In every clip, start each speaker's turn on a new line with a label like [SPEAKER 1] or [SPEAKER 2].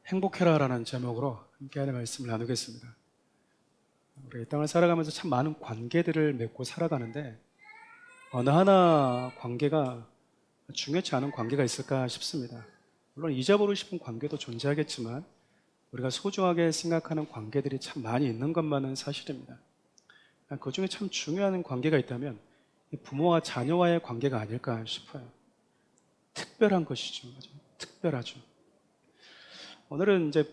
[SPEAKER 1] 행복해라라는 제목으로 함께하는 말씀을 나누겠습니다. 우리 이 땅을 살아가면서 참 많은 관계들을 맺고 살아가는데 어느 하나 관계가 중요치 않은 관계가 있을까 싶습니다. 물론 잊어버리고 싶은 관계도 존재하겠지만 우리가 소중하게 생각하는 관계들이 참 많이 있는 것만은 사실입니다. 그 중에 참 중요한 관계가 있다면 부모와 자녀와의 관계가 아닐까 싶어요. 특별한 것이죠. 특별하죠. 오늘은 이제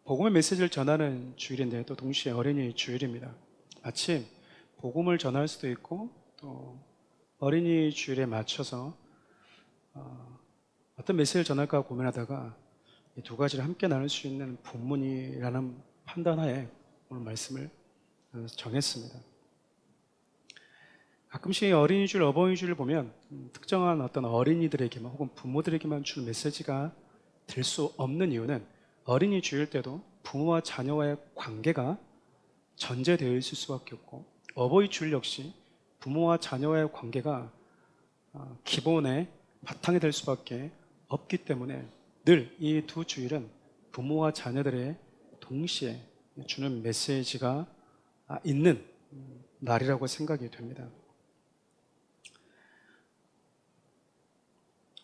[SPEAKER 1] 복음의 메시지를 전하는 주일인데 또 동시에 어린이 주일입니다. 마침 복음을 전할 수도 있고 또 어린이 주일에 맞춰서 어떤 메시지를 전할까 고민하다가 이 두 가지를 함께 나눌 수 있는 본문이라는 판단하에 오늘 말씀을 정했습니다. 가끔씩 어린이 주일, 어버이 주일을 보면 특정한 어떤 어린이들에게만 혹은 부모들에게만 주는 메시지가 될 수 없는 이유는 어린이 주일 때도 부모와 자녀와의 관계가 전제되어 있을 수밖에 없고 어버이 주일 역시 부모와 자녀와의 관계가 기본의 바탕이 될 수밖에 없기 때문에 늘 이 두 주일은 부모와 자녀들의 동시에 주는 메시지가 있는 날이라고 생각이 됩니다.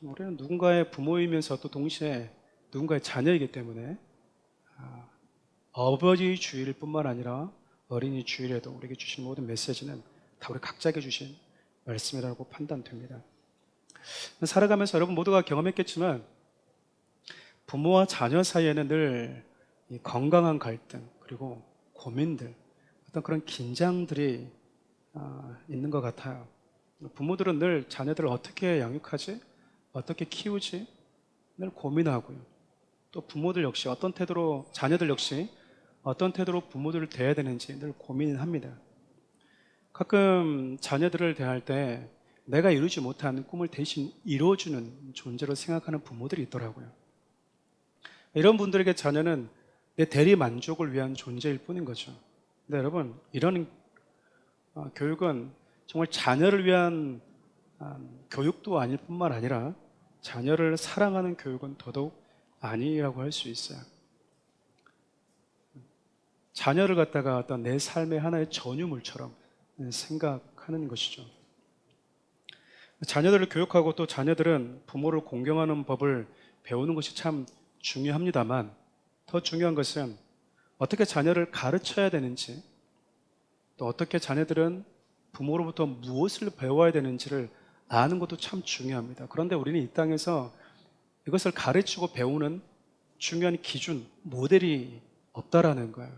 [SPEAKER 1] 우리는 누군가의 부모이면서 또 동시에 누군가의 자녀이기 때문에 어버이 주일 뿐만 아니라 어린이 주일에도 우리에게 주신 모든 메시지는 다 우리 각자에게 주신 말씀이라고 판단됩니다. 살아가면서 여러분 모두가 경험했겠지만 부모와 자녀 사이에는 늘 건강한 갈등 그리고 고민들 어떤 그런 긴장들이 있는 것 같아요. 부모들은 늘 자녀들을 어떻게 양육하지? 어떻게 키우지? 늘 고민하고요. 또 부모들 역시 어떤 태도로 자녀들 역시 어떤 태도로 부모들을 대해야 되는지 늘 고민합니다. 가끔 자녀들을 대할 때 내가 이루지 못한 꿈을 대신 이루어주는 존재로 생각하는 부모들이 있더라고요. 이런 분들에게 자녀는 내 대리 만족을 위한 존재일 뿐인 거죠. 근데 여러분 이런 교육은 정말 자녀를 위한 교육도 아닐 뿐만 아니라 자녀를 사랑하는 교육은 더더욱 아니라고 할 수 있어요. 자녀를 갖다가 어떤 내 삶의 하나의 전유물처럼 생각하는 것이죠. 자녀들을 교육하고 또 자녀들은 부모를 공경하는 법을 배우는 것이 참 중요합니다만 더 중요한 것은 어떻게 자녀를 가르쳐야 되는지 또 어떻게 자녀들은 부모로부터 무엇을 배워야 되는지를 아는 것도 참 중요합니다. 그런데 우리는 이 땅에서 이것을 가르치고 배우는 중요한 기준, 모델이 없다라는 거예요.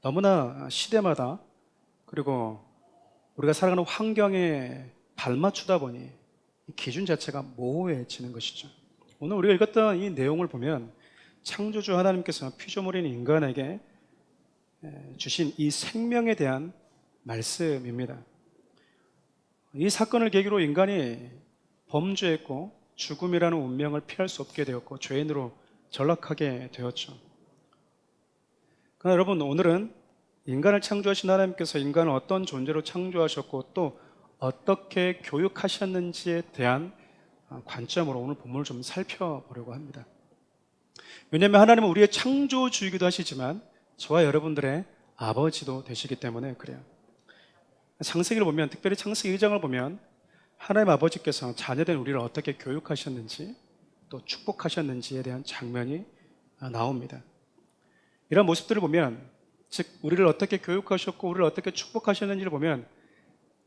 [SPEAKER 1] 너무나 시대마다 그리고 우리가 살아가는 환경에 발맞추다 보니 이 기준 자체가 모호해지는 것이죠. 오늘 우리가 읽었던 이 내용을 보면 창조주 하나님께서 피조물인 인간에게 주신 이 생명에 대한 말씀입니다. 이 사건을 계기로 인간이 범죄했고 죽음이라는 운명을 피할 수 없게 되었고 죄인으로 전락하게 되었죠. 그러나 여러분 오늘은 인간을 창조하신 하나님께서 인간을 어떤 존재로 창조하셨고 또 어떻게 교육하셨는지에 대한 관점으로 오늘 본문을 좀 살펴보려고 합니다. 왜냐하면 하나님은 우리의 창조주이기도 하시지만 저와 여러분들의 아버지도 되시기 때문에 그래요. 창세기를 보면 특별히 창세기 1장을 보면 하나님 아버지께서 자녀된 우리를 어떻게 교육하셨는지 또 축복하셨는지에 대한 장면이 나옵니다. 이런 모습들을 보면 즉 우리를 어떻게 교육하셨고 우리를 어떻게 축복하셨는지를 보면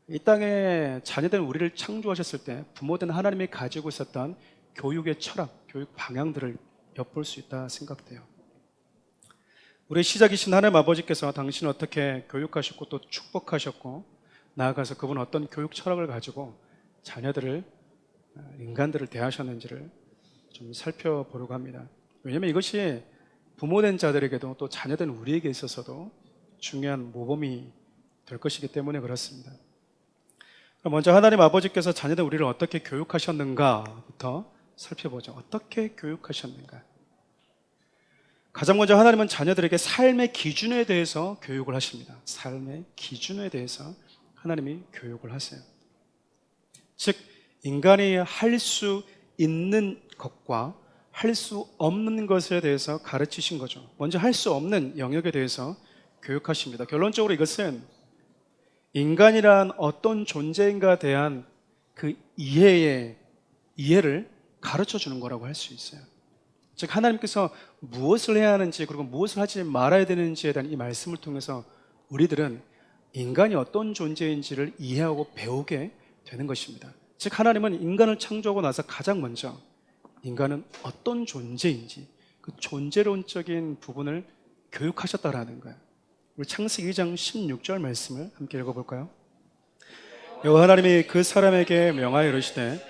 [SPEAKER 1] 이 땅에 자녀된 우리를 창조하셨을 때 부모된 하나님이 가지고 있었던 교육의 철학, 교육 방향들을 엿볼 수 있다 생각돼요. 우리의 시작이신 하나님 아버지께서 당신을 어떻게 교육하셨고 또 축복하셨고 나아가서 그분은 어떤 교육 철학을 가지고 자녀들을 인간들을 대하셨는지를 좀 살펴보려고 합니다. 왜냐하면 이것이 부모된 자들에게도 또 자녀된 우리에게 있어서도 중요한 모범이 될 것이기 때문에 그렇습니다. 먼저 하나님 아버지께서 자녀된 우리를 어떻게 교육하셨는가부터 살펴보죠. 어떻게 교육하셨는가? 가장 먼저 하나님은 자녀들에게 삶의 기준에 대해서 교육을 하십니다. 삶의 기준에 대해서 하나님이 교육을 하세요. 즉 인간이 할 수 있는 것과 할 수 없는 것에 대해서 가르치신 거죠. 먼저 할 수 없는 영역에 대해서 교육하십니다. 결론적으로 이것은 인간이란 어떤 존재인가에 대한 그 이해를 가르쳐 주는 거라고 할 수 있어요. 즉 하나님께서 무엇을 해야 하는지 그리고 무엇을 하지 말아야 되는지에 대한 이 말씀을 통해서 우리들은 인간이 어떤 존재인지를 이해하고 배우게 되는 것입니다. 즉 하나님은 인간을 창조하고 나서 가장 먼저 인간은 어떤 존재인지 그 존재론적인 부분을 교육하셨다라는 거예요. 우리 창세기 2장 16절 말씀을 함께 읽어볼까요? 여호와 하나님이 그 사람에게 명하여 이르시되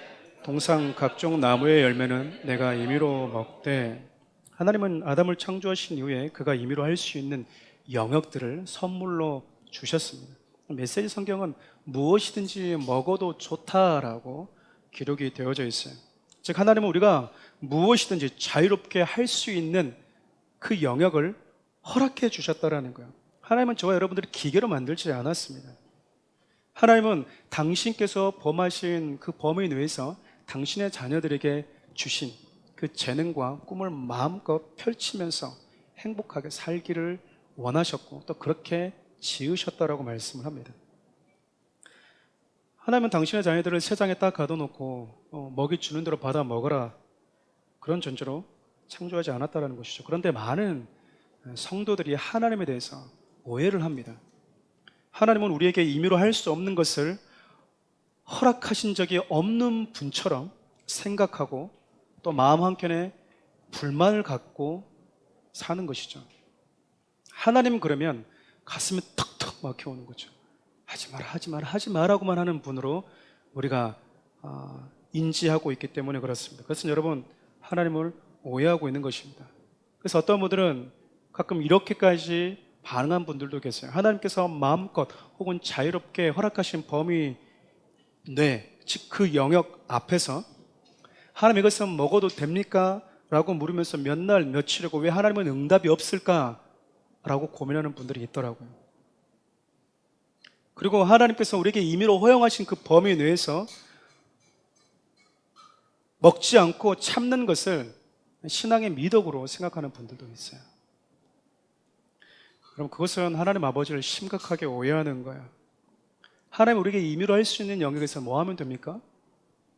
[SPEAKER 1] 동상 각종 나무의 열매는 내가 임의로 먹되. 하나님은 아담을 창조하신 이후에 그가 임의로 할 수 있는 영역들을 선물로 주셨습니다. 메시지 성경은 무엇이든지 먹어도 좋다라고 기록이 되어져 있어요. 즉 하나님은 우리가 무엇이든지 자유롭게 할 수 있는 그 영역을 허락해 주셨다라는 거예요. 하나님은 저와 여러분들을 기계로 만들지 않았습니다. 하나님은 당신께서 범하신 그 범위 내에서 당신의 자녀들에게 주신 그 재능과 꿈을 마음껏 펼치면서 행복하게 살기를 원하셨고 또 그렇게 지으셨다라고 말씀을 합니다. 하나님은 당신의 자녀들을 세상에 딱 가둬놓고 먹이 주는 대로 받아 먹어라 그런 존재로 창조하지 않았다는 것이죠. 그런데 많은 성도들이 하나님에 대해서 오해를 합니다. 하나님은 우리에게 임의로 할 수 없는 것을 허락하신 적이 없는 분처럼 생각하고 또 마음 한켠에 불만을 갖고 사는 것이죠. 하나님은 그러면 가슴에 턱턱 막혀오는 거죠. 하지 마라, 하지 마라, 하지 마라고만 하는 분으로 우리가 인지하고 있기 때문에 그렇습니다. 그래서 여러분 하나님을 오해하고 있는 것입니다. 그래서 어떤 분들은 가끔 이렇게까지 반응한 분들도 계세요. 하나님께서 마음껏 혹은 자유롭게 허락하신 범위 즉 그 영역 앞에서 하나님 이것은 먹어도 됩니까? 라고 물으면서 몇 날 며칠이고 왜 하나님은 응답이 없을까? 라고 고민하는 분들이 있더라고요. 그리고 하나님께서 우리에게 임의로 허용하신 그 범위 내에서 먹지 않고 참는 것을 신앙의 미덕으로 생각하는 분들도 있어요. 그럼 그것은 하나님 아버지를 심각하게 오해하는 거예요. 하나님 우리에게 임의로 할 수 있는 영역에서 뭐 하면 됩니까?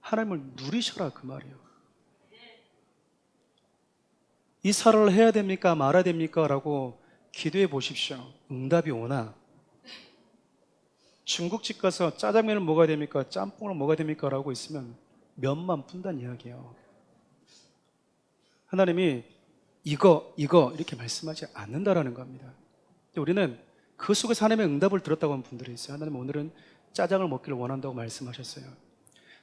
[SPEAKER 1] 하나님을 누리셔라 그 말이에요. 이사를 해야 됩니까? 말아야 됩니까? 라고 기도해 보십시오. 응답이 오나? 중국집 가서 짜장면을 먹어야 됩니까? 짬뽕을 먹어야 됩니까? 라고 있으면 면만 푼다는 이야기예요. 하나님이 이거 이렇게 말씀하지 않는다라는 겁니다. 우리는 그 속에서 하나님의 응답을 들었다고 하는 분들이 있어요. 하나님 오늘은 짜장을 먹기를 원한다고 말씀하셨어요.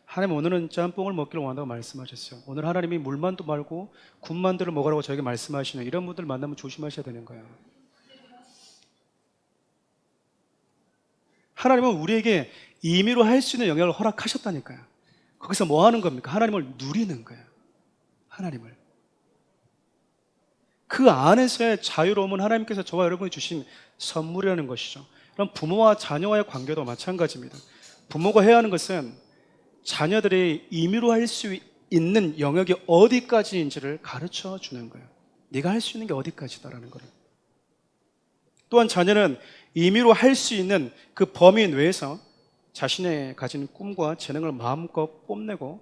[SPEAKER 1] 하나님 오늘은 짬뽕을 먹기를 원한다고 말씀하셨어요. 오늘 하나님이 물만두 말고 군만두를 먹으라고 저에게 말씀하시는 이런 분들 만나면 조심하셔야 되는 거예요. 하나님은 우리에게 임의로 할 수 있는 영역을 허락하셨다니까요. 거기서 뭐 하는 겁니까? 하나님을 누리는 거예요. 하나님을. 그 안에서의 자유로움은 하나님께서 저와 여러분이 주신 선물이라는 것이죠. 그럼 부모와 자녀와의 관계도 마찬가지입니다. 부모가 해야 하는 것은 자녀들이 임의로 할 수 있는 영역이 어디까지인지를 가르쳐 주는 거예요. 네가 할 수 있는 게 어디까지다라는 거를. 또한 자녀는 임의로 할 수 있는 그 범위 내에서 자신의 가진 꿈과 재능을 마음껏 뽐내고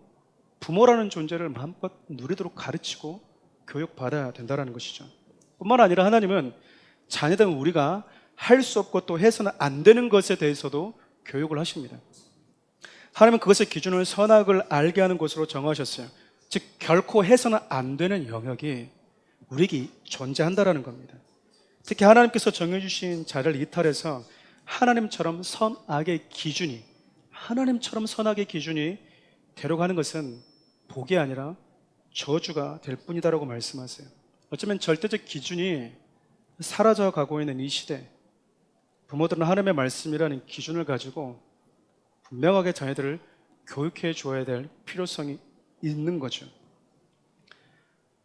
[SPEAKER 1] 부모라는 존재를 마음껏 누리도록 가르치고 교육받아야 된다는 것이죠. 뿐만 아니라 하나님은 자녀들은 우리가 할 수 없고 또 해서는 안 되는 것에 대해서도 교육을 하십니다. 하나님은 그것의 기준을 선악을 알게 하는 것으로 정하셨어요. 즉 결코 해서는 안 되는 영역이 우리에게 존재한다는 겁니다. 특히 하나님께서 정해주신 자를 이탈해서 하나님처럼 선악의 기준이 되려가는 것은 복이 아니라 저주가 될 뿐이다라고 말씀하세요. 어쩌면 절대적 기준이 사라져가고 있는 이 시대, 부모들은 하나님의 말씀이라는 기준을 가지고 분명하게 자녀들을 교육해 줘야 될 필요성이 있는 거죠.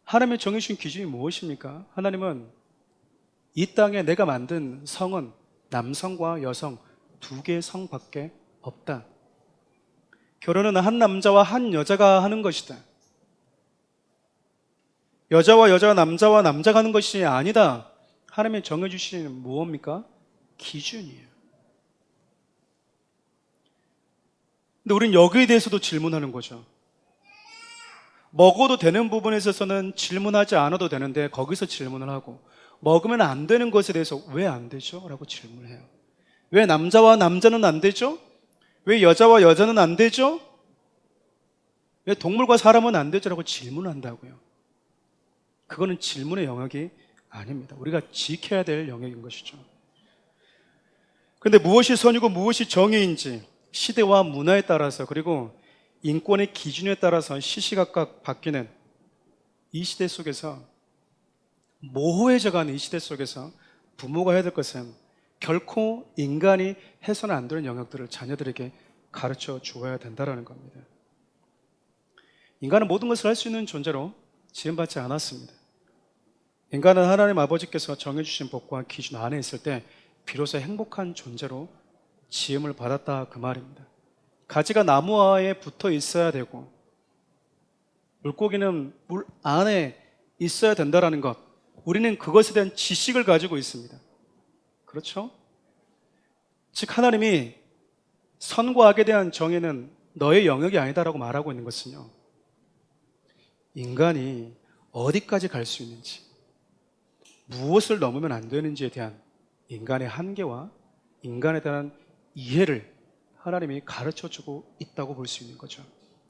[SPEAKER 1] 하나님의 정해주신 기준이 무엇입니까? 하나님은 이 땅에 내가 만든 성은 남성과 여성 두 개의 성밖에 없다. 결혼은 한 남자와 한 여자가 하는 것이다. 여자와 여자와 남자와 남자가 하는 것이 아니다. 하나님이 정해주신 무엇입니까? 기준이에요. 근데 우리는 여기에 대해서도 질문하는 거죠. 먹어도 되는 부분에 있어서는 질문하지 않아도 되는데 거기서 질문을 하고, 먹으면 안 되는 것에 대해서 왜 안 되죠? 라고 질문을 해요. 왜 남자와 남자는 안 되죠? 왜 여자와 여자는 안 되죠? 왜 동물과 사람은 안 되죠? 라고 질문한다고요. 그거는 질문의 영역이 아닙니다. 우리가 지켜야 될 영역인 것이죠. 그런데 무엇이 선이고 무엇이 정의인지 시대와 문화에 따라서, 그리고 인권의 기준에 따라서 시시각각 바뀌는 이 시대 속에서, 모호해져가는 이 시대 속에서 부모가 해야 될 것은 결코 인간이 해서는 안 되는 영역들을 자녀들에게 가르쳐 주어야 된다는 겁니다. 인간은 모든 것을 할 수 있는 존재로 지음받지 않았습니다. 인간은 하나님 아버지께서 정해주신 법과 기준 안에 있을 때 비로소 행복한 존재로 지음을 받았다, 그 말입니다. 가지가 나무와에 붙어 있어야 되고 물고기는 물 안에 있어야 된다는 것, 우리는 그것에 대한 지식을 가지고 있습니다. 그렇죠? 즉 하나님이 선과 악에 대한 정의는 너의 영역이 아니다라고 말하고 있는 것은요, 인간이 어디까지 갈 수 있는지, 무엇을 넘으면 안 되는지에 대한 인간의 한계와 인간에 대한 이해를 하나님이 가르쳐주고 있다고 볼 수 있는 거죠.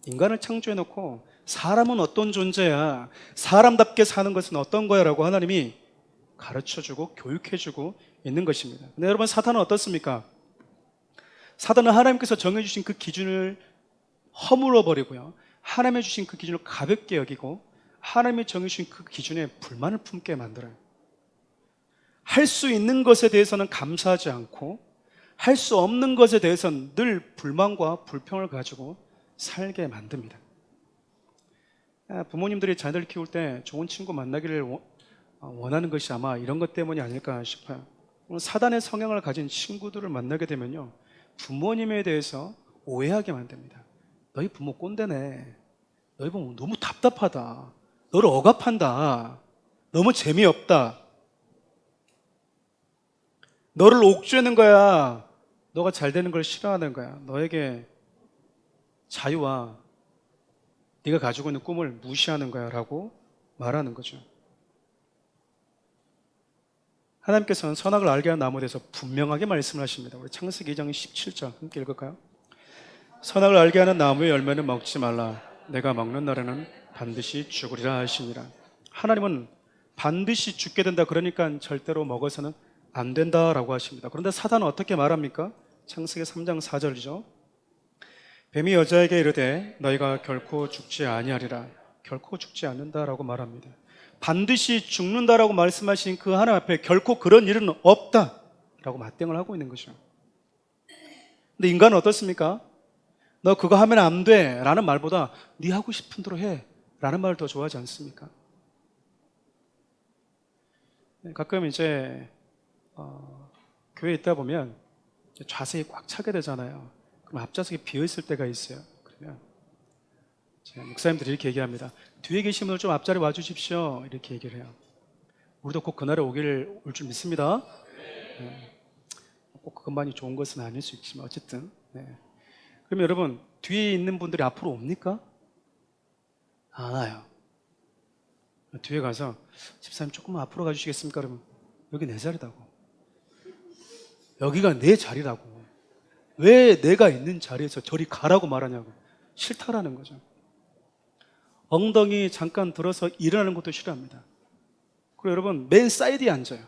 [SPEAKER 1] 인간을 창조해놓고 사람은 어떤 존재야, 사람답게 사는 것은 어떤 거야 라고 하나님이 가르쳐주고 교육해주고 있는 것입니다. 근데 여러분, 사탄은 어떻습니까? 사탄은 하나님께서 정해주신 그 기준을 허물어버리고요, 하나님이 주신 그 기준을 가볍게 여기고 하나님이 정해주신 그 기준에 불만을 품게 만들어요. 할 수 있는 것에 대해서는 감사하지 않고 할 수 없는 것에 대해서는 늘 불만과 불평을 가지고 살게 만듭니다. 부모님들이 자녀들 키울 때 좋은 친구 만나기를 원하는 것이 아마 이런 것 때문이 아닐까 싶어요. 사단의 성향을 가진 친구들을 만나게 되면요, 부모님에 대해서 오해하게 만듭니다. 너희 부모 꼰대네, 너희 부모 너무 답답하다, 너를 억압한다, 너무 재미없다, 너를 옥죄는 거야, 너가 잘 되는 걸 싫어하는 거야, 너에게 자유와 네가 가지고 있는 꿈을 무시하는 거야 라고 말하는 거죠. 하나님께서는 선악을 알게 하는 나무에 대해서 분명하게 말씀을 하십니다. 우리 창세기 2장 17절 함께 읽을까요? 선악을 알게 하는 나무의 열매는 먹지 말라, 내가 먹는 날에는 반드시 죽으리라 하시니라. 하나님은 반드시 죽게 된다, 그러니까 절대로 먹어서는 안 된다라고 하십니다. 그런데 사단은 어떻게 말합니까? 창세기 3장 4절이죠. 뱀이 여자에게 이르되 너희가 결코 죽지 아니하리라. 결코 죽지 않는다라고 말합니다. 반드시 죽는다라고 말씀하신 그 하나님 앞에 결코 그런 일은 없다라고 맞대응을 하고 있는 거죠. 근데 인간은 어떻습니까? 너 그거 하면 안 돼 라는 말보다 네 하고 싶은 대로 해 라는 말을 더 좋아하지 않습니까? 가끔 이제 교회에 있다 보면 좌석이 꽉 차게 되잖아요. 그럼 앞좌석이 비어있을 때가 있어요. 그러면 제가 목사님들이 이렇게 얘기합니다. 뒤에 계신 분들 좀 앞자리 와주십시오, 이렇게 얘기를 해요. 우리도 꼭 그날에 올 줄 믿습니다. 네. 꼭 그것만이 좋은 것은 아닐 수 있지만 어쨌든, 네. 그러면 여러분, 뒤에 있는 분들이 앞으로 옵니까? 안 와요. 뒤에 가서 집사님 조금만 앞으로 가주시겠습니까? 그러면 여기 내 자리라고, 여기가 내 자리라고, 왜 내가 있는 자리에서 저리 가라고 말하냐고. 싫다라는 거죠. 엉덩이 잠깐 들어서 일어나는 것도 싫어합니다. 그리고 여러분, 맨 사이드에 앉아요.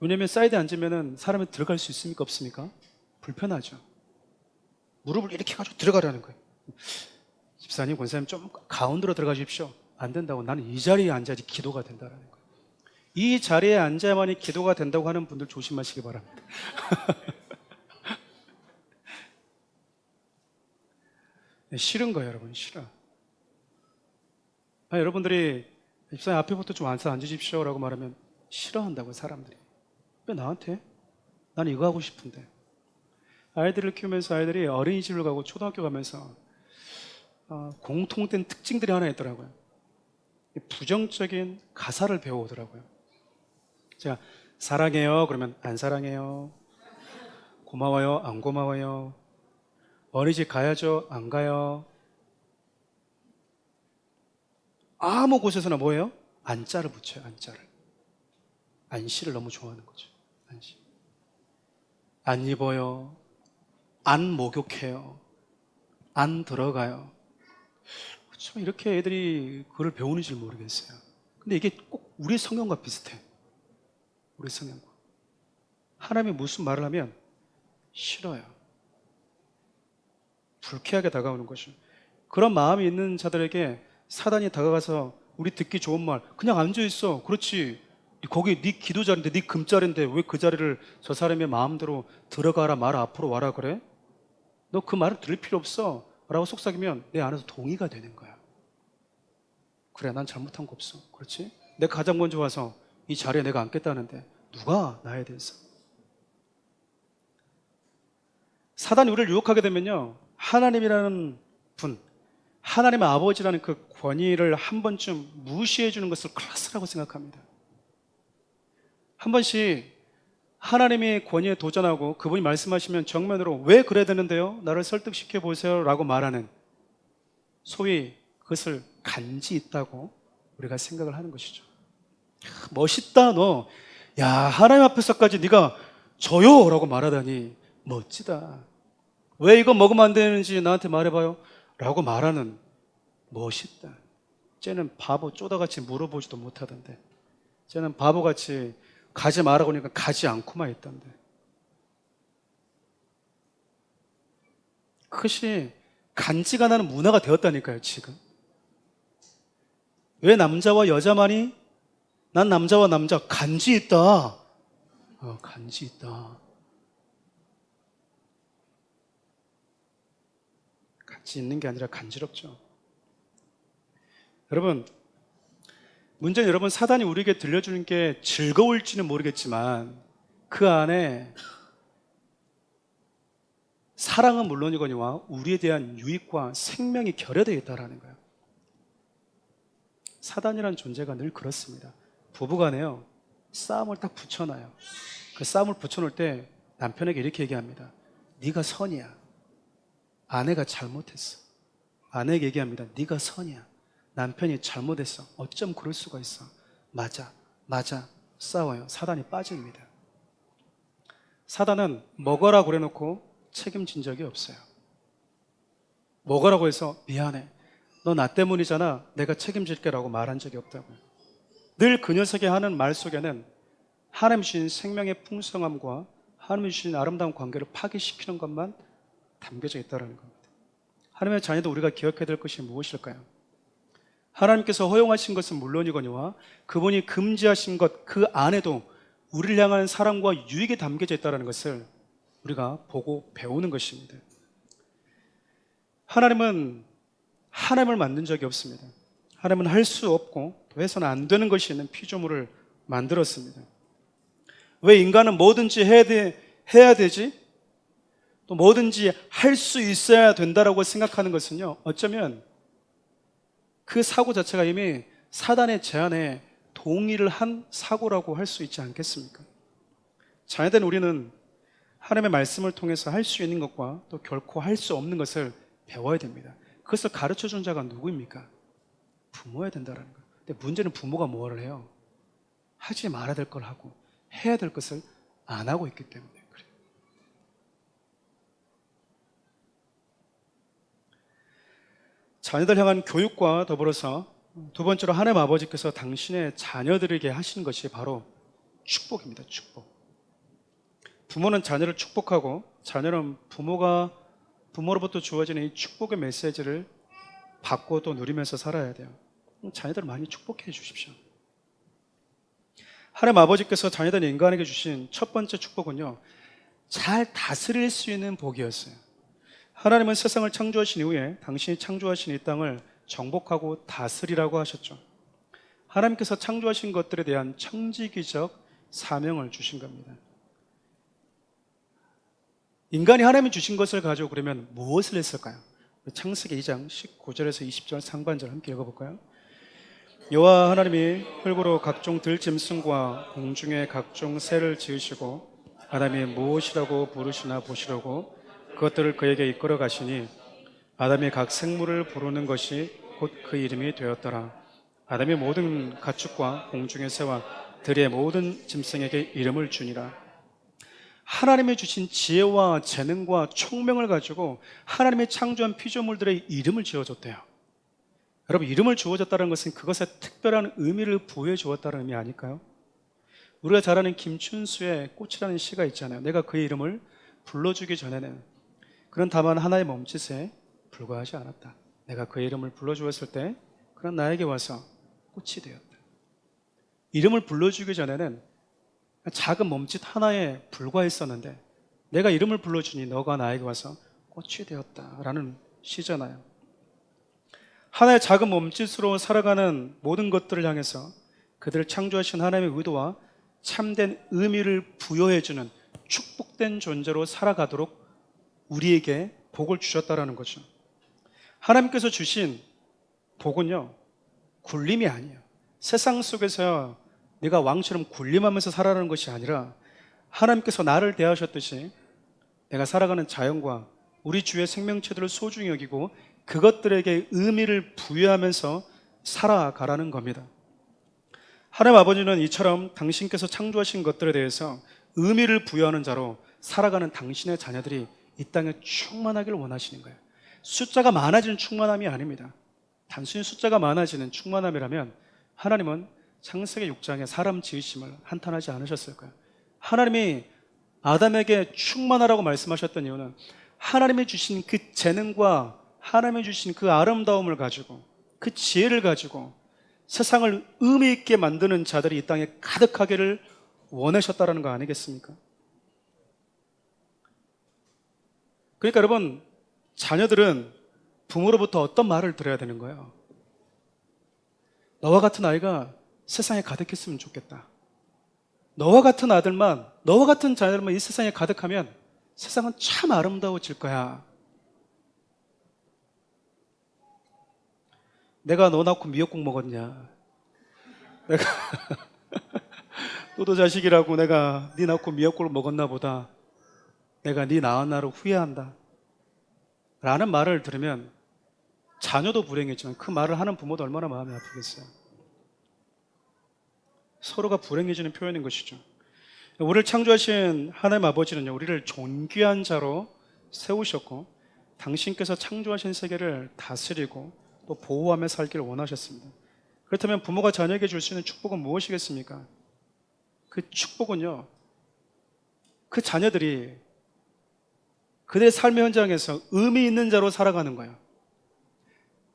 [SPEAKER 1] 왜냐면 사이드에 앉으면 사람이 들어갈 수 있습니까? 없습니까? 불편하죠. 무릎을 이렇게 가지고 들어가라는 거예요. 집사님, 권사님 좀 가운데로 들어가 주십시오. 안 된다고. 나는 이 자리에 앉아야지 기도가 된다는 거예요. 이 자리에 앉아야만이 기도가 된다고 하는 분들 조심하시기 바랍니다. 싫은 거예요, 여러분. 싫어. 여러분들이 집사님 앞에부터 좀 앉으십시오 라고 말하면 싫어한다고요, 사람들이. 왜 나한테? 나는 이거 하고 싶은데. 아이들을 키우면서 아이들이 어린이집을 가고 초등학교 가면서 공통된 특징들이 하나 있더라고요. 부정적인 가사를 배워오더라고요. 제가 사랑해요 그러면 안 사랑해요, 고마워요 안 고마워요, 어린이집 가야죠 안 가요, 아무 곳에서나 뭐예요? 안자를 붙여요. 안자를. 안씨를 너무 좋아하는 거죠. 안씨. 안 입어요, 안 목욕해요, 안 들어가요. 참 이렇게 애들이 그걸 배우는지 모르겠어요. 근데 이게 꼭 우리 성경과 비슷해. 우리 성경과. 하나님이 무슨 말을 하면 싫어요. 불쾌하게 다가오는 것이죠. 그런 마음이 있는 자들에게 사단이 다가가서 우리 듣기 좋은 말, 그냥 앉아있어. 그렇지. 거기 네 기도 자리인데, 네 금자리인데 왜 그 자리를 저 사람의 마음대로 들어가라 마라 앞으로 와라 그래? 너 그 말을 들을 필요 없어 라고 속삭이면 내 안에서 동의가 되는 거야. 그래, 난 잘못한 거 없어. 그렇지? 내가 가장 먼저 와서 이 자리에 내가 앉겠다는데 누가 나에 대해서. 사단이 우리를 유혹하게 되면요, 하나님이라는 분, 하나님의 아버지라는 그 권위를 한 번쯤 무시해 주는 것을 클래스라고 생각합니다. 한 번씩 하나님의 권위에 도전하고 그분이 말씀하시면 정면으로 왜 그래야 되는데요? 나를 설득시켜 보세요 라고 말하는, 소위 그것을 간지 있다고 우리가 생각을 하는 것이죠. 멋있다 너. 야, 하나님 앞에서까지 네가 저요 라고 말하다니 멋지다. 왜 이거 먹으면 안 되는지 나한테 말해봐요 라고 말하는, 멋있다. 쟤는 바보 쪼다같이 물어보지도 못하던데, 쟤는 바보같이 가지 말라고 하니까 가지 않고만 있던데. 그것이 간지가 나는 문화가 되었다니까요. 지금 왜 남자와 여자만이, 난 남자와 남자 간지 있다. 간지 있다. 간지 있는 게 아니라 간지럽죠. 여러분, 문제는 여러분, 사단이 우리에게 들려주는 게 즐거울지는 모르겠지만 그 안에 사랑은 물론이거니와 우리에 대한 유익과 생명이 결여되어 있다는 거예요. 사단이라는 존재가 늘 그렇습니다. 부부간에요, 싸움을 딱 붙여놔요. 그 싸움을 붙여놓을 때 남편에게 이렇게 얘기합니다. 네가 선이야. 아내가 잘못했어. 아내에게 얘기합니다. 네가 선이야. 남편이 잘못했어. 어쩜 그럴 수가 있어. 맞아. 싸워요. 사단이 빠집니다. 사단은 먹어라 그래놓고 책임진 적이 없어요. 먹으라고 해서 미안해, 너 나 때문이잖아, 내가 책임질게 라고 말한 적이 없다고요. 늘 그 녀석이 하는 말 속에는 하나님 주신 생명의 풍성함과 하나님 주신 아름다운 관계를 파괴시키는 것만 담겨져 있다는 겁니다. 하나님의 자녀도 우리가 기억해야 될 것이 무엇일까요? 하나님께서 허용하신 것은 물론이거니와 그분이 금지하신 것 그 안에도 우리를 향한 사랑과 유익이 담겨져 있다는 것을 우리가 보고 배우는 것입니다. 하나님은 하나님을 만든 적이 없습니다. 하나님은 할 수 없고 또 해서는 안 되는 것이 있는 피조물을 만들었습니다. 왜 인간은 뭐든지 해야 되지? 또 뭐든지 할 수 있어야 된다라고 생각하는 것은요, 어쩌면 그 사고 자체가 이미 사단의 제안에 동의를 한 사고라고 할 수 있지 않겠습니까? 자녀된 우리는 하나님의 말씀을 통해서 할 수 있는 것과 또 결코 할 수 없는 것을 배워야 됩니다. 그것을 가르쳐 준 자가 누구입니까? 부모여야 된다는 거예요. 근데 문제는 부모가 뭐를 해요? 하지 말아야 될 걸 하고 해야 될 것을 안 하고 있기 때문에 그래요. 자녀들 향한 교육과 더불어서 두 번째로 하나님 아버지께서 당신의 자녀들에게 하신 것이 바로 축복입니다. 축복. 부모는 자녀를 축복하고 자녀는 부모로부터 주어지는 이 축복의 메시지를 받고 또 누리면서 살아야 돼요. 자녀들을 많이 축복해 주십시오. 하나님 아버지께서 자녀된 인간에게 주신 첫 번째 축복은요, 잘 다스릴 수 있는 복이었어요. 하나님은 세상을 창조하신 이후에 당신이 창조하신 이 땅을 정복하고 다스리라고 하셨죠. 하나님께서 창조하신 것들에 대한 청지기적 사명을 주신 겁니다. 인간이 하나님이 주신 것을 가지고 그러면 무엇을 했을까요? 창세기 2장 19절에서 20절 상반절 함께 읽어볼까요? 여호와 하나님이 흙으로 각종 들짐승과 공중의 각종 새를 지으시고 아담이 무엇이라고 부르시나 보시려고 그것들을 그에게 이끌어 가시니 아담이 각 생물을 부르는 것이 곧 그 이름이 되었더라. 아담이 모든 가축과 공중의 새와 들의 모든 짐승에게 이름을 주니라. 하나님이 주신 지혜와 재능과 총명을 가지고 하나님이 창조한 피조물들의 이름을 지어줬대요. 여러분, 이름을 주어졌다는 것은 그것에 특별한 의미를 부여해 주었다는 의미 아닐까요? 우리가 잘 아는 김춘수의 꽃이라는 시가 있잖아요. 내가 그의 이름을 불러주기 전에는 그는 다만 하나의 몸짓에 불과하지 않았다. 내가 그의 이름을 불러주었을 때 그는 나에게 와서 꽃이 되었다. 이름을 불러주기 전에는 작은 몸짓 하나에 불과했었는데 내가 이름을 불러주니 너가 나에게 와서 꽃이 되었다라는 시잖아요. 하나의 작은 몸짓으로 살아가는 모든 것들을 향해서 그들을 창조하신 하나님의 의도와 참된 의미를 부여해주는 축복된 존재로 살아가도록 우리에게 복을 주셨다라는 거죠. 하나님께서 주신 복은요, 굴림이 아니에요. 세상 속에서 내가 왕처럼 굴림하면서 살아가는 것이 아니라 하나님께서 나를 대하셨듯이 내가 살아가는 자연과 우리 주의 생명체들을 소중히 여기고 그것들에게 의미를 부여하면서 살아가라는 겁니다. 하나님 아버지는 이처럼 당신께서 창조하신 것들에 대해서 의미를 부여하는 자로 살아가는 당신의 자녀들이 이 땅에 충만하기를 원하시는 거예요. 숫자가 많아지는 충만함이 아닙니다. 단순히 숫자가 많아지는 충만함이라면 하나님은 창세기 6장에 사람 지으심을 한탄하지 않으셨을까요? 하나님이 아담에게 충만하라고 말씀하셨던 이유는 하나님이 주신 그 재능과 하나님이 주신 그 아름다움을 가지고 그 지혜를 가지고 세상을 의미 있게 만드는 자들이 이 땅에 가득하기를 원하셨다는 거 아니겠습니까? 그러니까 여러분, 자녀들은 부모로부터 어떤 말을 들어야 되는 거예요? 너와 같은 아이가 세상에 가득했으면 좋겠다. 너와 같은 아들만, 너와 같은 자녀들만 이 세상에 가득하면 세상은 참 아름다워질 거야. 내가 너 낳고 미역국 먹었냐? 내가 너도 자식이라고 내가 네 낳고 미역국을 먹었나 보다. 내가 네 낳은 나를 후회한다. 라는 말을 들으면 자녀도 불행했지만 그 말을 하는 부모도 얼마나 마음이 아프겠어요. 서로가 불행해지는 표현인 것이죠. 우리를 창조하신 하나님 아버지는요, 우리를 존귀한 자로 세우셨고 당신께서 창조하신 세계를 다스리고 또 보호하며 살기를 원하셨습니다. 그렇다면 부모가 자녀에게 줄 수 있는 축복은 무엇이겠습니까? 그 축복은요, 그 자녀들이 그들의 삶의 현장에서 의미 있는 자로 살아가는 거예요.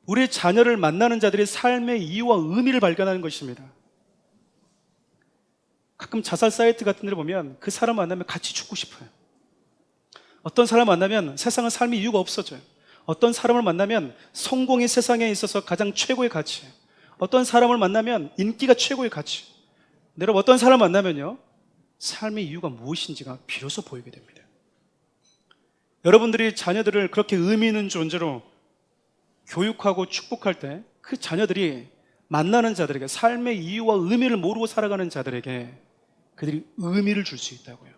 [SPEAKER 1] 우리 자녀를 만나는 자들이 삶의 이유와 의미를 발견하는 것입니다. 가끔 자살 사이트 같은 데를 보면 그 사람 만나면 같이 죽고 싶어요. 어떤 사람 만나면 세상은 삶의 이유가 없어져요. 어떤 사람을 만나면 성공이 세상에 있어서 가장 최고의 가치예요. 어떤 사람을 만나면 인기가 최고의 가치. 여러분, 어떤 사람 만나면요, 삶의 이유가 무엇인지가 비로소 보이게 됩니다. 여러분들이 자녀들을 그렇게 의미 있는 존재로 교육하고 축복할 때 그 자녀들이 만나는 자들에게 삶의 이유와 의미를 모르고 살아가는 자들에게 그들이 의미를 줄 수 있다고요.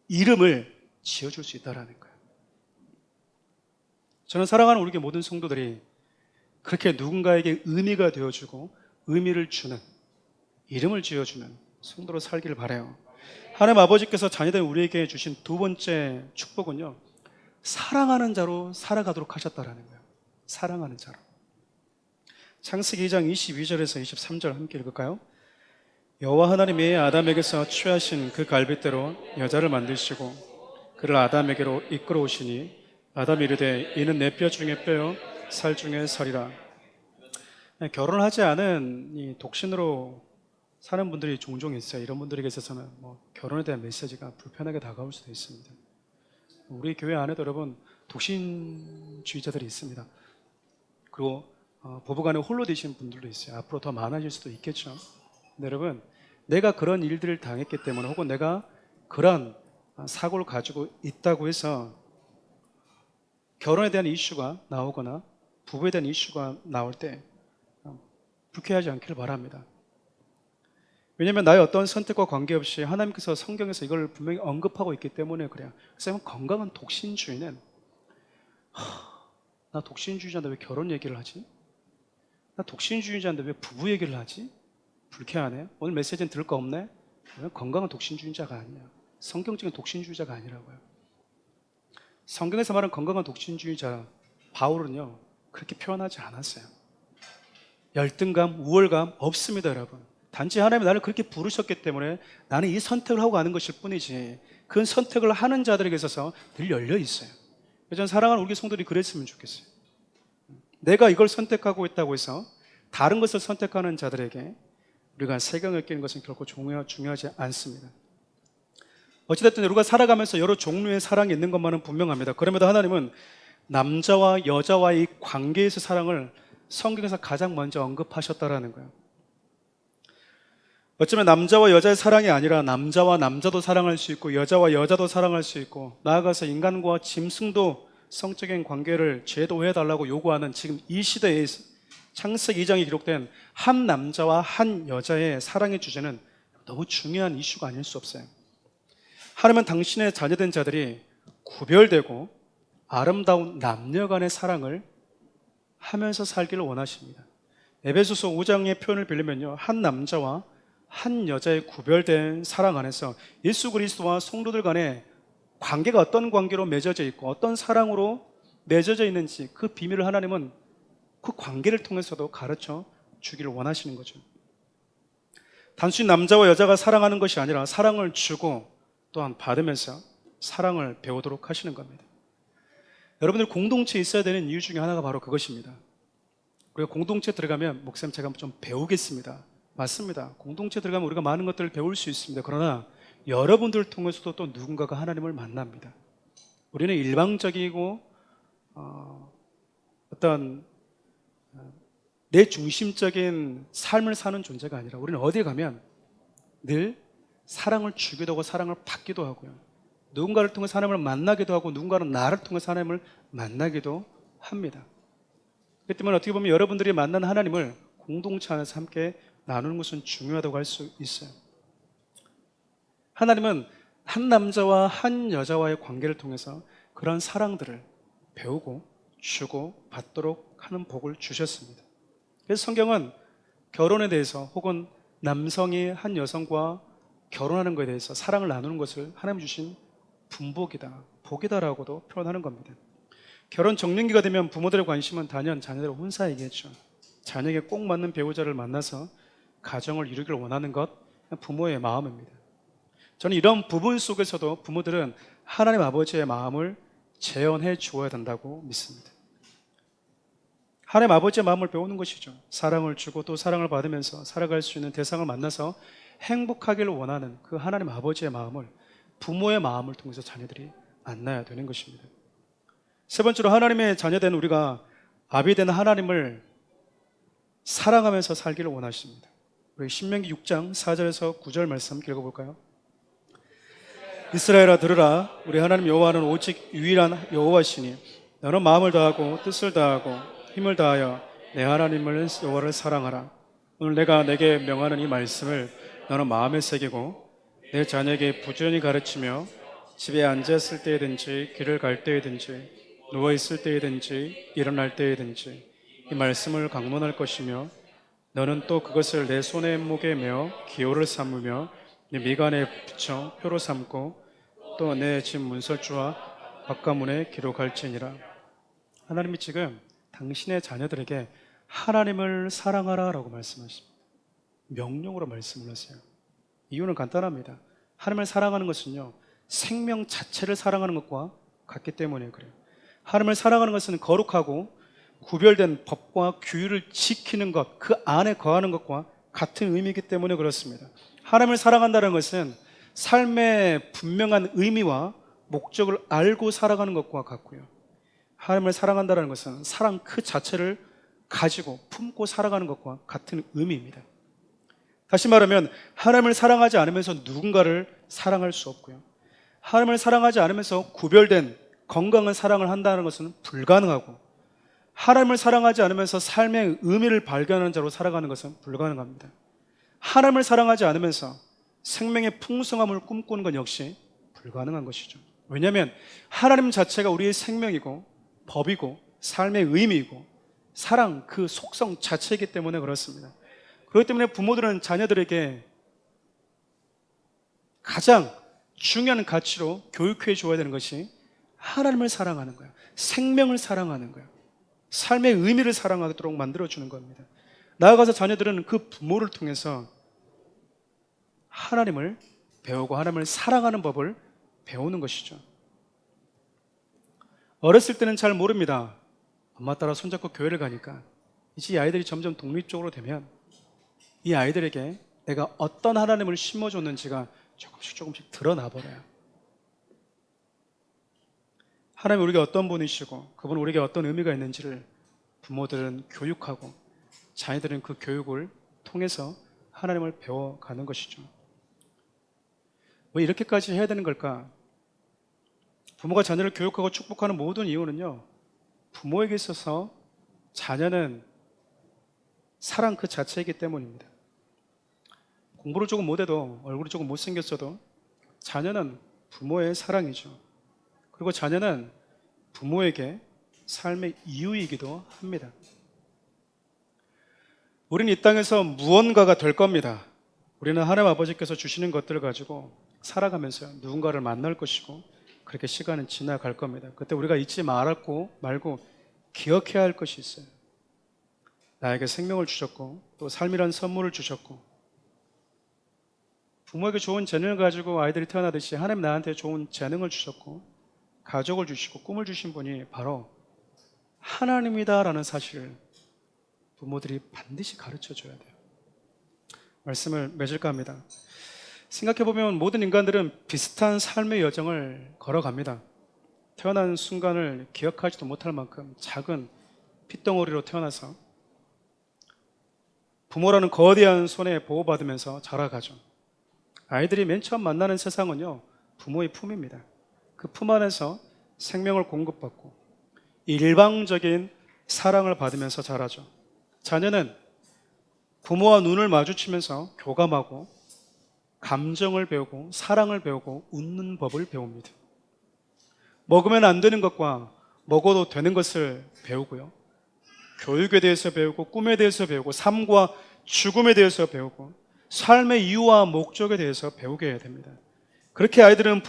[SPEAKER 1] 이름을 지어줄 수 있다는 거예요. 저는 사랑하는 우리 모든 성도들이 그렇게 누군가에게 의미가 되어주고 의미를 주는, 이름을 지어주는 성도로 살기를 바라요. 하나님 아버지께서 자녀된 우리에게 주신 두 번째 축복은요, 사랑하는 자로 살아가도록 하셨다는 거예요. 사랑하는 자로. 창세기 2장 22절에서 23절 함께 읽을까요? 여호와 하나님이 아담에게서 취하신 그 갈빗대로 여자를 만드시고 그를 아담에게로 이끌어 오시니 아담이 이르되 이는 내 뼈 중에 뼈요 살 중에 살이라. 결혼하지 않은 이 독신으로 사는 분들이 종종 있어요. 이런 분들에게 있어서는 결혼에 대한 메시지가 불편하게 다가올 수도 있습니다. 우리 교회 안에도 여러분 독신주의자들이 있습니다. 그리고 부부간에 홀로 되신 분들도 있어요. 앞으로 더 많아질 수도 있겠죠. 근데 여러분, 내가 그런 일들을 당했기 때문에 혹은 내가 그런 사고를 가지고 있다고 해서 결혼에 대한 이슈가 나오거나 부부에 대한 이슈가 나올 때 불쾌하지 않기를 바랍니다. 왜냐하면 나의 어떤 선택과 관계없이 하나님께서 성경에서 이걸 분명히 언급하고 있기 때문에 그래요. 그래서 건강한 독신주의는 나 독신주의자인데 왜 결혼 얘기를 하지? 나 독신주의자인데 왜 부부 얘기를 하지? 불쾌하네. 오늘 메시지는 들을 거 없네? 건강한 독신주의자가 아니야. 성경적인 독신주의자가 아니라고요. 성경에서 말하는 건강한 독신주의자 바울은요 그렇게 표현하지 않았어요. 열등감, 우월감 없습니다, 여러분. 단지 하나님이 나를 그렇게 부르셨기 때문에 나는 이 선택을 하고 가는 것일 뿐이지 그 선택을 하는 자들에게 있어서 늘 열려 있어요. 저는 사랑하는 우리 성도들이 그랬으면 좋겠어요. 내가 이걸 선택하고 있다고 해서 다른 것을 선택하는 자들에게 우리가 세경을 끼는 것은 결코 중요하지 않습니다. 어찌됐든 우리가 살아가면서 여러 종류의 사랑이 있는 것만은 분명합니다. 그럼에도 하나님은 남자와 여자와의 관계에서 사랑을 성경에서 가장 먼저 언급하셨다라는 거예요. 어쩌면 남자와 여자의 사랑이 아니라 남자와 남자도 사랑할 수 있고 여자와 여자도 사랑할 수 있고 나아가서 인간과 짐승도 성적인 관계를 제도해달라고 요구하는 지금 이 시대에 창세기 2장에 기록된 한 남자와 한 여자의 사랑의 주제는 너무 중요한 이슈가 아닐 수 없어요. 하나님은 당신의 자녀된 자들이 구별되고 아름다운 남녀 간의 사랑을 하면서 살기를 원하십니다. 에베소서 5장의 표현을 빌리면요 한 남자와 한 여자의 구별된 사랑 안에서 예수 그리스도와 성도들 간의 관계가 어떤 관계로 맺어져 있고 어떤 사랑으로 맺어져 있는지 그 비밀을 하나님은 그 관계를 통해서도 가르쳐 주기를 원하시는 거죠. 단순히 남자와 여자가 사랑하는 것이 아니라 사랑을 주고 또한 받으면서 사랑을 배우도록 하시는 겁니다. 여러분들 공동체에 있어야 되는 이유 중에 하나가 바로 그것입니다. 우리가 공동체에 들어가면 목사님 제가 좀 배우겠습니다. 맞습니다. 공동체에 들어가면 우리가 많은 것들을 배울 수 있습니다. 그러나 여러분들을 통해서도 또 누군가가 하나님을 만납니다. 우리는 일방적이고 어떤 내 중심적인 삶을 사는 존재가 아니라 우리는 어디에 가면 늘 사랑을 주기도 하고 사랑을 받기도 하고요. 누군가를 통해서 하나님을 만나기도 하고 누군가는 나를 통해서 하나님을 만나기도 합니다. 그렇기 때문에 어떻게 보면 여러분들이 만난 하나님을 공동체 안에서 함께 나누는 것은 중요하다고 할 수 있어요. 하나님은 한 남자와 한 여자와의 관계를 통해서 그런 사랑들을 배우고 주고 받도록 하는 복을 주셨습니다. 그래서 성경은 결혼에 대해서 혹은 남성이 한 여성과 결혼하는 것에 대해서 사랑을 나누는 것을 하나님 주신 분복이다, 복이다라고도 표현하는 겁니다. 결혼 적령기가 되면 부모들의 관심은 단연 자녀들의 혼사이겠죠. 자녀에게 꼭 맞는 배우자를 만나서 가정을 이루기를 원하는 것, 부모의 마음입니다. 저는 이런 부분 속에서도 부모들은 하나님 아버지의 마음을 재현해 주어야 된다고 믿습니다. 하나님 아버지의 마음을 배우는 것이죠. 사랑을 주고 또 사랑을 받으면서 살아갈 수 있는 대상을 만나서 행복하기를 원하는 그 하나님 아버지의 마음을 부모의 마음을 통해서 자녀들이 만나야 되는 것입니다. 세 번째로 하나님의 자녀된 우리가 아비된 하나님을 사랑하면서 살기를 원하십니다. 우리 신명기 6장 4절에서 9절 말씀 읽어볼까요? 이스라엘아 들으라. 우리 하나님 여호와는 오직 유일한 여호와시니 너는 마음을 다하고 뜻을 다하고 힘을 다하여 내 하나님을 여호와를 사랑하라. 오늘 내가 내게 명하는 이 말씀을 너는 마음에 새기고 내 자녀에게 부지런히 가르치며 집에 앉았을 때든지 길을 갈 때든지 누워있을 때든지 일어날 때든지 이 말씀을 강론할 것이며 너는 또 그것을 내 손의 목에 메어 기호를 삼으며 네 미간에 붙여 표로 삼고 또 내 집 문설주와 바깥문에 기록할지니라. 하나님이 지금 당신의 자녀들에게 하나님을 사랑하라 라고 말씀하십니다. 명령으로 말씀을 하세요. 이유는 간단합니다. 하나님을 사랑하는 것은요 생명 자체를 사랑하는 것과 같기 때문에 그래요. 하나님을 사랑하는 것은 거룩하고 구별된 법과 규율을 지키는 것, 그 안에 거하는 것과 같은 의미이기 때문에 그렇습니다. 하나님을 사랑한다는 것은 삶의 분명한 의미와 목적을 알고 살아가는 것과 같고요. 하나님을 사랑한다는 것은 사랑 그 자체를 가지고 품고 살아가는 것과 같은 의미입니다. 다시 말하면 하나님을 사랑하지 않으면서 누군가를 사랑할 수 없고요. 하나님을 사랑하지 않으면서 구별된 건강한 사랑을 한다는 것은 불가능하고 하나님을 사랑하지 않으면서 삶의 의미를 발견하는 자로 살아가는 것은 불가능합니다. 하나님을 사랑하지 않으면서 생명의 풍성함을 꿈꾸는 건 역시 불가능한 것이죠. 왜냐하면 하나님 자체가 우리의 생명이고 법이고 삶의 의미이고 사랑 그 속성 자체이기 때문에 그렇습니다. 그렇기 때문에 부모들은 자녀들에게 가장 중요한 가치로 교육해 줘야 되는 것이 하나님을 사랑하는 거예요. 생명을 사랑하는 거예요. 삶의 의미를 사랑하도록 만들어주는 겁니다. 나아가서 자녀들은 그 부모를 통해서 하나님을 배우고 하나님을 사랑하는 법을 배우는 것이죠. 어렸을 때는 잘 모릅니다. 엄마 따라 손잡고 교회를 가니까 이제 이 아이들이 점점 독립적으로 되면 이 아이들에게 내가 어떤 하나님을 심어줬는지가 조금씩 드러나 버려요. 하나님 우리가 어떤 분이시고 그분 우리에게 어떤 의미가 있는지를 부모들은 교육하고 자녀들은 그 교육을 통해서 하나님을 배워가는 것이죠. 왜 이렇게까지 해야 되는 걸까? 부모가 자녀를 교육하고 축복하는 모든 이유는요, 부모에게 있어서 자녀는 사랑 그 자체이기 때문입니다. 공부를 조금 못해도 얼굴이 조금 못생겼어도 자녀는 부모의 사랑이죠. 그리고 자녀는 부모에게 삶의 이유이기도 합니다. 우리는 이 땅에서 무언가가 될 겁니다. 우리는 하나님 아버지께서 주시는 것들을 가지고 살아가면서 누군가를 만날 것이고 그렇게 시간은 지나갈 겁니다. 그때 우리가 잊지 말고 기억해야 할 것이 있어요. 나에게 생명을 주셨고 또 삶이란 선물을 주셨고 부모에게 좋은 재능을 가지고 아이들이 태어나듯이 하나님 나한테 좋은 재능을 주셨고 가족을 주시고 꿈을 주신 분이 바로 하나님이다라는 사실을 부모들이 반드시 가르쳐줘야 돼요. 말씀을 맺을까 합니다. 생각해보면 모든 인간들은 비슷한 삶의 여정을 걸어갑니다. 태어난 순간을 기억하지도 못할 만큼 작은 핏덩어리로 태어나서 부모라는 거대한 손에 보호받으면서 자라가죠. 아이들이 맨 처음 만나는 세상은요, 부모의 품입니다. 그 품 안에서 생명을 공급받고 일방적인 사랑을 받으면서 자라죠. 자녀는 부모와 눈을 마주치면서 교감하고 감정을 배우고 사랑을 배우고 웃는 법을 배웁니다. 먹으면 안 되는 것과 먹어도 되는 것을 배우고요. 교육에 대해서 배우고 꿈에 대해서 배우고 삶과 죽음에 대해서 배우고 삶의 이유와 목적에 대해서 배우게 해야 됩니다. 그렇게 아이들은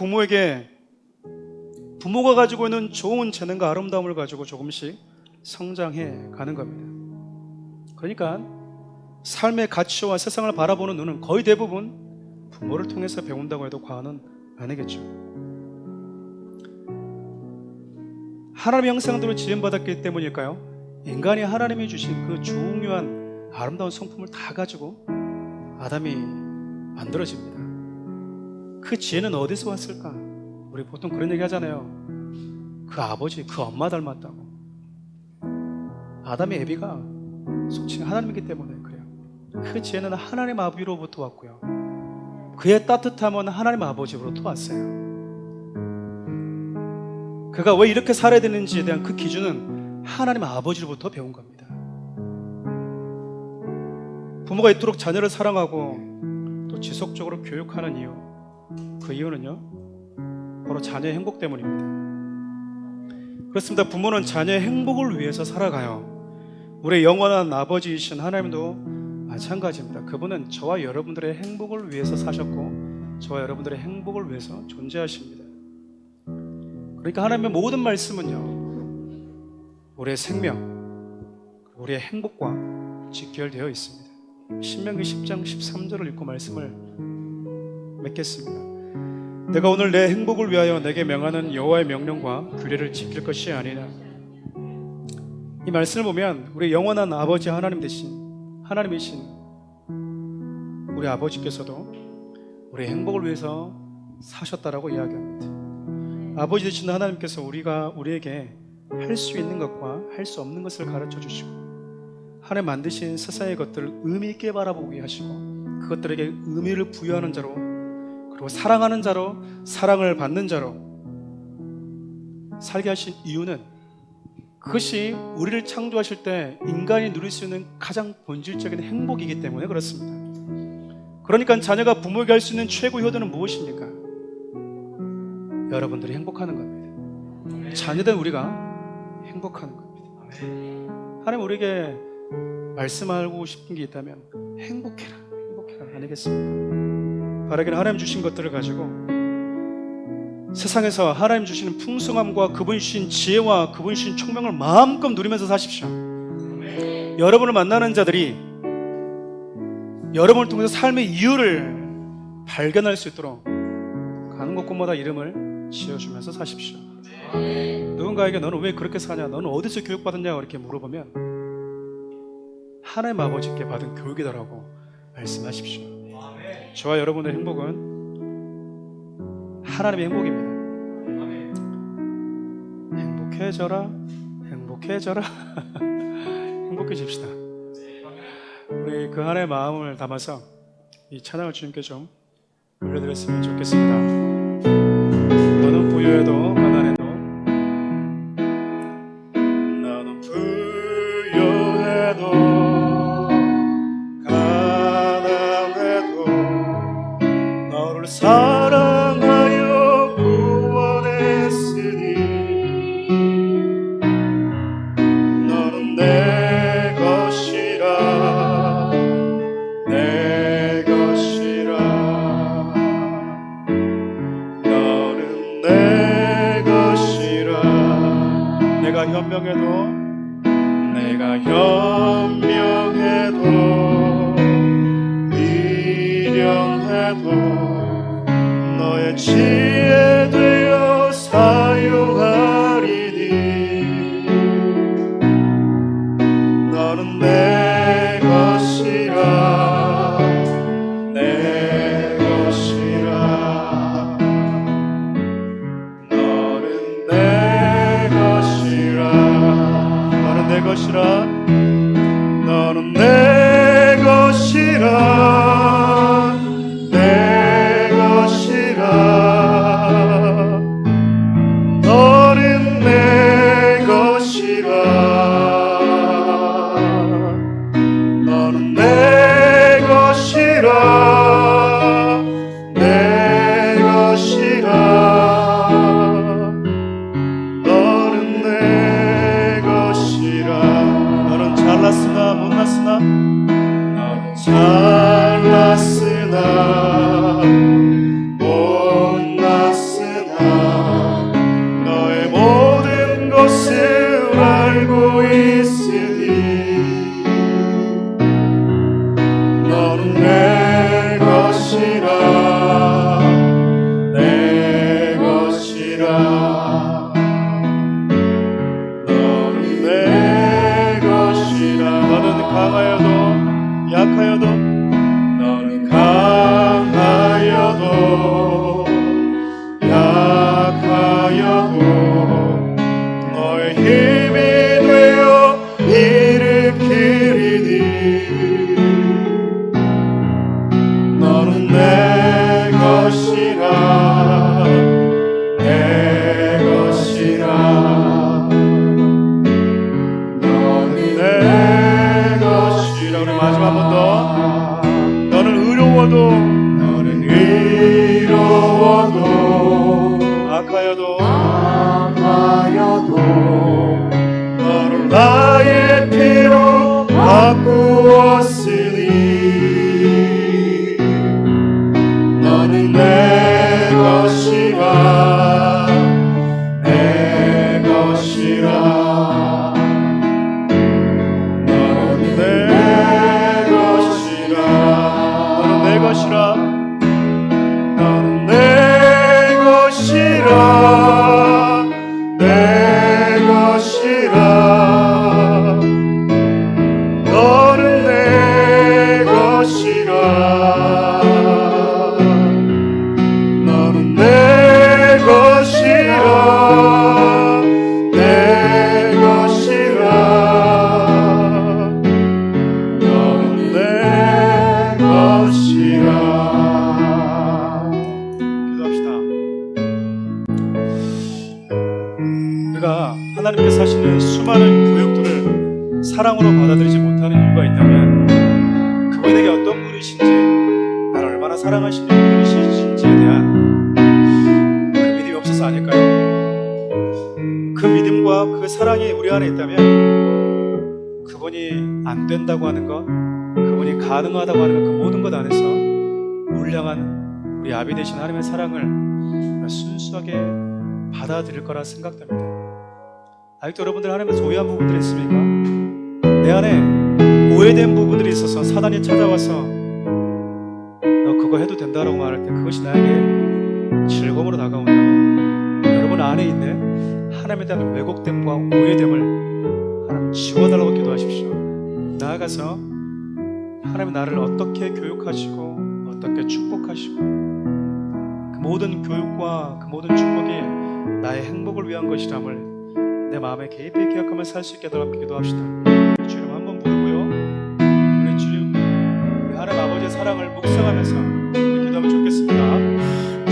[SPEAKER 1] 부모가 가지고 있는 좋은 재능과 아름다움을 가지고 조금씩 성장해 가는 겁니다. 그러니까 삶의 가치와 세상을 바라보는 눈은 거의 대부분 부모를 통해서 배운다고 해도 과언은 아니겠죠. 하나님의 형상대로 지음받았기 때문일까요? 인간이 하나님이 주신 그 중요한 아름다운 성품을 다 가지고 아담이 만들어집니다. 그 지혜는 어디서 왔을까? 우리 보통 그런 얘기 하잖아요. 그 아버지, 그 엄마 닮았다고. 아담의 애비가 속칭 하나님이기 때문에 그래요. 그 지혜는 하나님 아버지로부터 왔고요. 그의 따뜻함은 하나님 아버지로부터 왔어요. 그가 왜 이렇게 살아야 되는지에 대한 그 기준은 하나님 아버지로부터 배운 겁니다. 부모가 이토록 자녀를 사랑하고 또 지속적으로 교육하는 이유, 그 이유는요, 바로 자녀의 행복 때문입니다. 그렇습니다. 부모는 자녀의 행복을 위해서 살아가요. 우리의 영원한 아버지이신 하나님도 마찬가지입니다. 그분은 저와 여러분들의 행복을 위해서 사셨고 저와 여러분들의 행복을 위해서 존재하십니다. 그러니까 하나님의 모든 말씀은요, 우리의 생명, 우리의 행복과 직결되어 있습니다. 신명기 10장 13절을 읽고 말씀을 맺겠습니다. 내가 오늘 내 행복을 위하여 내게 명하는 여호와의 명령과 규례를 지킬 것이 아니라. 이 말씀을 보면 우리 영원한 아버지 하나님이신 우리 아버지께서도 우리의 행복을 위해서 사셨다라고 이야기합니다. 아버지 되신 하나님께서 우리에게 할 수 있는 것과 할 수 없는 것을 가르쳐 주시고 하나님 만드신 세상의 것들을 의미 있게 바라보게 하시고 그것들에게 의미를 부여하는 자로, 그리고 사랑하는 자로, 사랑을 받는 자로 살게 하신 이유는 그것이 우리를 창조하실 때 인간이 누릴 수 있는 가장 본질적인 행복이기 때문에 그렇습니다. 그러니까 자녀가 부모에게 할 수 있는 최고 효도는 무엇입니까? 여러분들이 행복하는 겁니다. 자녀된 우리가 행복하는 겁니다. 하나님 우리에게 말씀하고 싶은 게 있다면 행복해라, 행복해라 아니겠습니까? 바라기는 하나님 주신 것들을 가지고 세상에서 하나님 주시는 풍성함과 그분이 주신 지혜와 그분이 주신 총명을 마음껏 누리면서 사십시오. 여러분을 만나는 자들이 여러분을 통해서 삶의 이유를 발견할 수 있도록 가는 곳곳마다 이름을 지어주면서 사십시오. 누군가에게 너는 왜 그렇게 사냐, 너는 어디서 교육받았냐 이렇게 물어보면 하나님 아버지께 받은 교육이다라고 말씀하십시오. 저와 여러분의 행복은 하나님의 행복입니다. 행복해져라, 행복해져라. 행복해집시다. 우리 그 하나의 마음을 담아서 이 찬양을 주님께 좀 올려드렸으면 좋겠습니다. 너는 부유해도 가난해도, 나는 부유해도 가난해도 너를 사랑하여 구원했으니 너는 내 것이라, 내 것이라. 너는 내 것이라. 내가 현명해도, 내가 현명해도 미련해도 너의 지혜 되어 사용하리니 너는 내 것이라, 내 것이라. 너는 내 것이라, 너는 내 것이라. 너는 내 것이라, 내 것이라. 너는 내 것이라. 너는 내 것이라, 내 것이라. 너는 내 것이라. 너는 잘났으나 못났으나, 너는 잘났으나 못났으나 너의 모든 것을 알고 있으니 너는 내 것이라, 내 것이라. 너는 내 것이라. 너는 강하여도 약하여도, 너는 강하여도 약하여도 너의 힘이 되어 일으키리니 너는 내 것이라, 내 것이라. 너는 내 것이라. 우리 마지막 한 번 더. 너는 의로워도, 너는 의로워도 악하여도, 악하여도 너를 나의 피로 바꾸었으니 너는 내 것이라, 내 것이라. 너는 내 것이라, 너는 내 것이라. 너는 내 것이라, 내 것이라. 너는 내 것이라. 너는 내 것이라, 내 것이라. 너는 내 것이라. 기도합시다. 우리가 하나님께 세상에 사시는 수많은 교육들을 사랑으로 받아들이지 못하는 이유가 있다면 그분이 내게 어떤 분이신지, 나를 얼마나 사랑하시는 분이신지에 대한 그 믿음이 없어서 아닐까요? 그 믿음과 그 사랑이 우리 안에 있다면 그분이 안 된다고 하는 것, 그분이 가능하다고 하는 것, 그 모든 것 안에서 우리를 향한 우리 아비 되신 하나님의 사랑을 순수하게 받아들일 거라 생각됩니다. 아직도 여러분들 하나님의 소유한 부분들이 있습니까? 내 안에 오해된 부분들이 있어서 사단이 찾아와서 너 그거 해도 된다라고 말할 때 그것이 나에게 즐거움으로 다가온다면 여러분 안에 있는 하나님에 대한 왜곡됨과 오해됨을 하나님 지워달라고 기도하십시오. 나아가서 하나님 나를 어떻게 교육하시고 어떻게 축복하시고 그 모든 교육과 그 모든 축복이 나의 행복을 위한 것이람을 내 마음에 깊이 기억하며 살 수 있게 도록 기도합시다. 주님 한번 부르고요, 우리 주님 우리 하나님 아버지의 사랑을 묵상하면서 기도하면 좋겠습니다.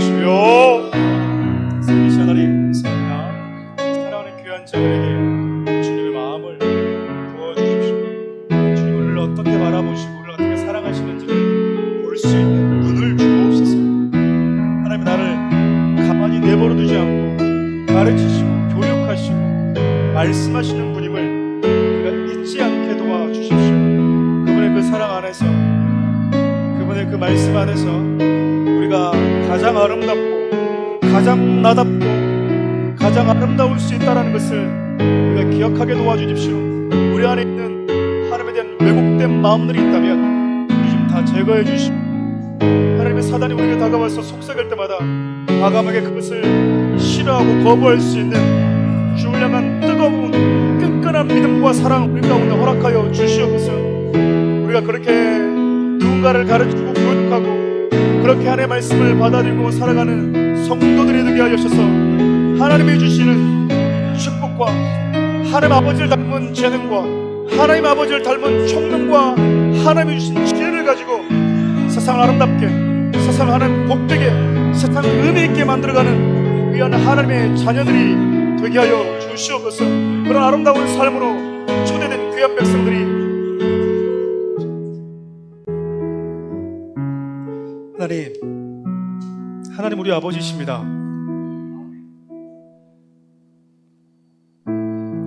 [SPEAKER 1] 주여, 살리신 하나님 감사합니다. 사랑하는 귀한 자들에게 주님의 마음을 부어주십시오. 주님을 어떻게 바라보시고 우리를 어떻게 사랑하시는지를 볼 수 있는 눈을 주옵소서. 하나님 나를 가만히 내버려 두지 않고 가르치시고 교육하시고 말씀하시는 분임을 우리가 잊지 않게 도와주십시오. 그분의 그 사랑 안에서, 그분의 그 말씀 안에서 우리가 가장 아름답고 가장 나답고 가장 아름다울 수 있다는 것을 우리가 기억하게 도와주십시오. 우리 안에 있는 하나님에 대한 왜곡된 마음들이 있다면 우리 좀 다 제거해 주시고, 하나님의 사단이 우리에게 다가와서 속삭일 때마다 과감하게 그것을 싫어하고 거부할 수 있는 주를 향한 뜨거운 끈끈한 믿음과 사랑 우리 가운데 허락하여 주시옵소서. 우리가 그렇게 누군가를 가르치고 교육하고 그렇게 하나님의 말씀을 받아들이고 살아가는 성도들이 되게 하여 주셔서 하나님이 주시는 축복과 하나님 아버지를 닮은 재능과 하나님 아버지를 닮은 총명과 하나님이 주신 지혜를 가지고 세상을 아름답게, 세상을 하나님 복되게, 세상을 의미있게 만들어가는 귀한 하나님의 자녀들이 되게 하여 주시옵소서. 그런 아름다운 삶으로 초대된 귀한 백성들이 하나님 우리 아버지십니다.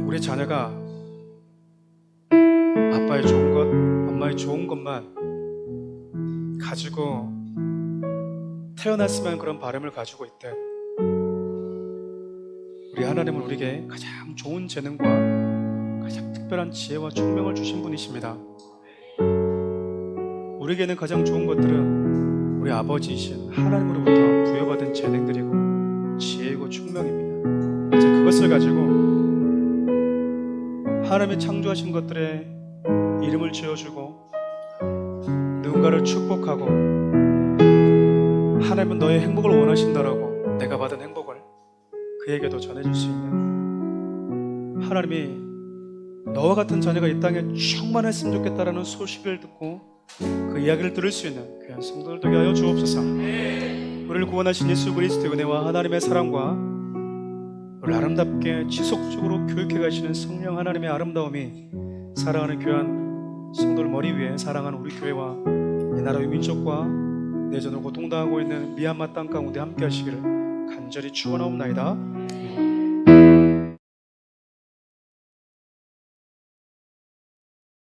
[SPEAKER 1] 우리 자녀가 아빠의 좋은 것, 엄마의 좋은 것만 가지고 태어났으면 그런 바람을 가지고 있대. 우리 하나님은 우리에게 가장 좋은 재능과 가장 특별한 지혜와 총명을 주신 분이십니다. 우리에게는 가장 좋은 것들은 우리 아버지이신 하나님으로부터 부여받은 재능들이고 지혜이고 총명입니다. 이제 그것을 가지고 하나님이 창조하신 것들에 이름을 지어주고 누군가를 축복하고 하나님은 너의 행복을 원하신다라고 내가 받은 행복을 그에게도 전해줄 수 있는, 하나님이 너와 같은 자녀가 이 땅에 충만했으면 좋겠다라는 소식을 듣고 그 이야기를 들을 수 있는 귀한 성도들 되게 하여 주옵소서. 우리를 구원하신 예수 그리스도의 은혜와 하나님의 사랑과 우리를 아름답게 지속적으로 교육해 가시는 성령 하나님의 아름다움이 사랑하는 귀한 성도들 머리 위에 사랑하는 우리 교회와 이 나라의 민족과 내전으로 고통당하고 있는 미얀마 땅 가운데 함께 하시기를 간절히 축원하옵나이다.